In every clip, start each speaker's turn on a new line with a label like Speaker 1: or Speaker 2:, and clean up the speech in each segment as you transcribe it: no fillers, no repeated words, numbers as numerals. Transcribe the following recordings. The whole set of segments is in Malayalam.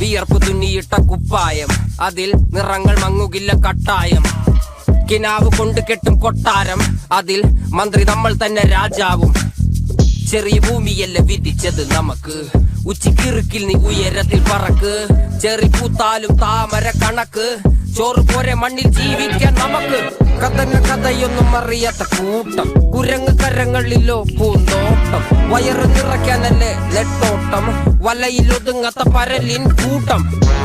Speaker 1: വിയർപ്പ് തുന്നിയിട്ട കുപ്പായം, അതിൽ നിറങ്ങൾ മങ്ങുകില്ല കട്ടായം. കിനാവ് കൊണ്ട് കെട്ടും കൊട്ടാരം, അതിൽ മന്ത്രി നമ്മൾ തന്നെ രാജാവും. ചെറിയ ഭൂമിയല്ല വിധിച്ചത് നമുക്ക്, ഉച്ചിക്കിറുക്കിൽ നീ ഉയരത്തിൽ പറക്ക്. ചെറി പൂത്താലും താമര കണക്ക്, ചോറ് പോരെ മണ്ണിൽ ജീവിക്കാൻ നമുക്ക്. കഥയൊന്നും അറിയാത്ത കൂട്ടം, കുരങ്ങ് കരങ്ങളിലോ പൂന്തോട്ടം. വയറ് നിറയ്ക്കാനല്ലേ നെട്ടോട്ടം, വലയിൽ ഒതുങ്ങാത്ത പരലിൻ കൂട്ടം.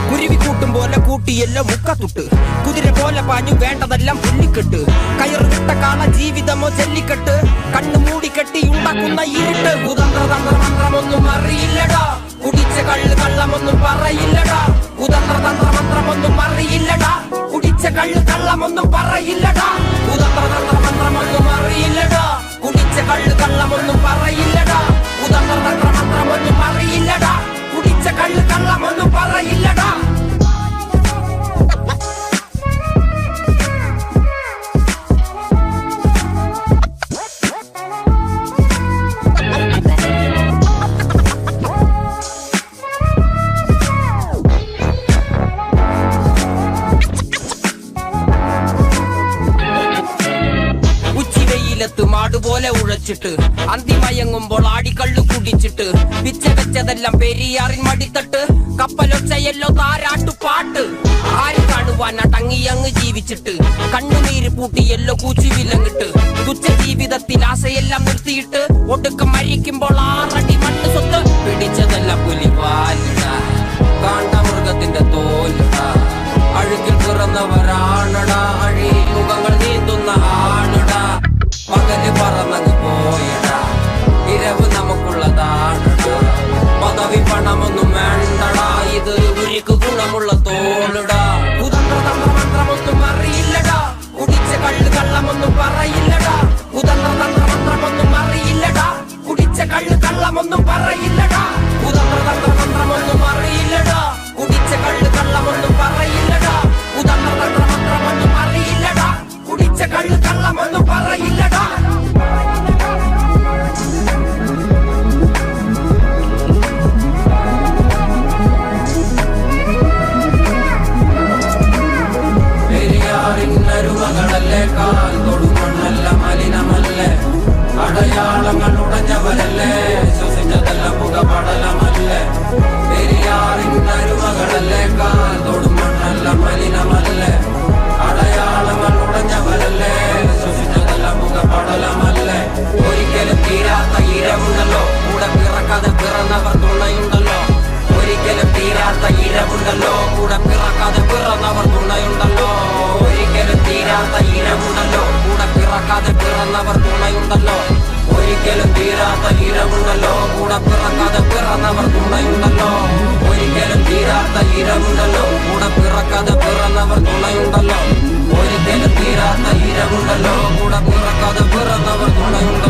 Speaker 1: കുരുവി കൂട്ടും പോലെ കൂട്ടിയെല്ലാം മുക്കത്തുട്ട്, കുതിര പോലെ പാഞ്ഞു വേണ്ടതെല്ലാം പുല്ലിക്കെട്ട്. കയറ് വിട്ട കാള ജീവിതമോ ജല്ലിക്കെട്ട്, കണ്ണു മൂടിക്കെട്ടി ഉണ്ടാക്കുന്ന ഇരുട്ട്. കുതന്ത്രതന്ത്രമന്ത്രമൊന്നും അറിയില്ലടാ, കുടിച്ച കള്ള് കള്ളമൊന്നും പറയില്ലടാ. കുതന്ത്രതന്ത്രമന്ത്രമൊന്നും അറിയില്ലടാ, കുടിച്ച കള്ള് കള്ളമൊന്നും പറയില്ലടാ. കുതന്ത്രതന്ത്രമന്ത്രമൊന്നും അറിയില്ലടാ, കുടിച്ച കള്ള് കള്ളമൊന്നും പറയില്ലടാ. കുതന്ത്രതന്ത്രമന്ത്രമൊന്നും അറിയില്ലടാ, കുടിച്ച കള്ള് കള്ളമൊന്നും പറയില്ലടാ. മാടുപോലെ ഉഴച്ചിട്ട് അന്തിമയങ്ങുമ്പോൾ ആടിക്കള്ളു കുടിച്ചിട്ട്, പിച്ച വെച്ചതെല്ലാം പെരിയാറിൻ മടിത്തട്ട്. കപ്പലൊച്ചയല്ലോ താരാട്ടുപാട്ട്, ആര് കാണുവാൻ അടങ്ങിയങ്ങ് ജീവിച്ചിട്ട്. കണ്ണുനീര് പൂട്ടിയല്ലോ കൂച്ചി വിലങ്ങിട്ട്, തുച്ഛ ജീവിതത്തിൽ ആശയെല്ലാം നിർത്തിയിട്ട്. ഒടുക്കം മരിക്കുമ്പോൾ 6 അടി മണ്ണ് സ്വത്ത്. പിടിച്ചതെല്ലാം പുലിവാലിടാ, കാണ്ടാമൃഗത്തിന്റെ തോലിടാ. അഴുകിൽ പിറന്നവരാണടാ, അഴി മുഖങ്ങൾ നീന്തുന്ന ആണടാ. പകല് പറന്നങ്ങ് പോയടാ, ഇരവ് നമുക്കുള്ളതാണടാ. പദവി പണമൊന്നും വേണ്ടടാ, ഇത് ഉരുക്ക് ഗുണമുള്ള തോളിടാ. കുതന്ത്രതന്ത്രമന്ത്രമൊന്നും അറിയില്ലടാ, കുടിച്ച കള്ള് കള്ളമൊന്നും പറയില്ലടാ. കുതന്ത്രതന്ത്രമന്ത്രമൊന്നും അറിയില്ലടാ, കുടിച്ച കള്ള് കള്ളമൊന്നും പറയില്ലടാ. കുതന്ത്രതന്ത്രമന്ത്രമൊന്നും അറിയില്ലടാ, കുടിച്ച കള്ള് കള്ളമൊന്നും പറയില്ലടാ. കുതന്ത്രതന്ത്രമന്ത്രമൊന്നും അറിയില്ലടാ, കുടിച്ച കള്ള് കള്ളമൊന്നും പറയില്ലടാ. പെരിയാറിനരുമകളല്ലേ, കാൽ തൊടുമണ്ണല്ല മലിനമല്ലേ. അടയാളങ്ങൾ ഉടഞ്ഞവരല്ലേ, ശ്വസിച്ചതെല്ലാം പുകപടലമല്ലേ. പെരിയാറിനരുമകളല്ലേ, കാൽ തൊടുമണ്ണല്ല മലിനമല്ലേ. അടയാളങ്ങൾ ഉടഞ്ഞവരല്ലേ, ശ്വസിച്ചതെല്ലാം പുകപടലമല്ലേ. ഒരിക്കലും തീരാത്ത ഇരവുണ്ടല്ലോ, കൂടെ പിറക്കാതെ പിറന്നവർ തുണയുണ്ടല്ലോ. ഒരിക്കലും തീരാത്ത ഇരവുണ്ടല്ലോ, കൂടെ പിറക്കാതെ പിറന്നവർ തുണയുണ്ടല്ലോ. ഒരിക്കലും തീരാത്ത ഇരവുണ്ടല്ലോ, കൂടെ പിറക്കാതെ പിറന്നവർ തുണയുണ്ടല്ലോ. ഒരിക്കലും തീരാത്ത ഇരവുണ്ടല്ലോ, കൂടെ പിറക്കാതെ പിറന്നവർ തുണയുണ്ടല്ലോ. ഒരിക്കലും തീരാത്ത ഇരവുണ്ടല്ലോ, കൂടെ പിറക്കാതെ പിറന്നവർ തുണയുണ്ടല്ലോ. ഒരിക്കലും തീരാത്ത ഇരവുണ്ടല്ലോ, കൂടെ പിറക്കാതെ പിറന്നവർ തുണയുണ്ടല്ലോ.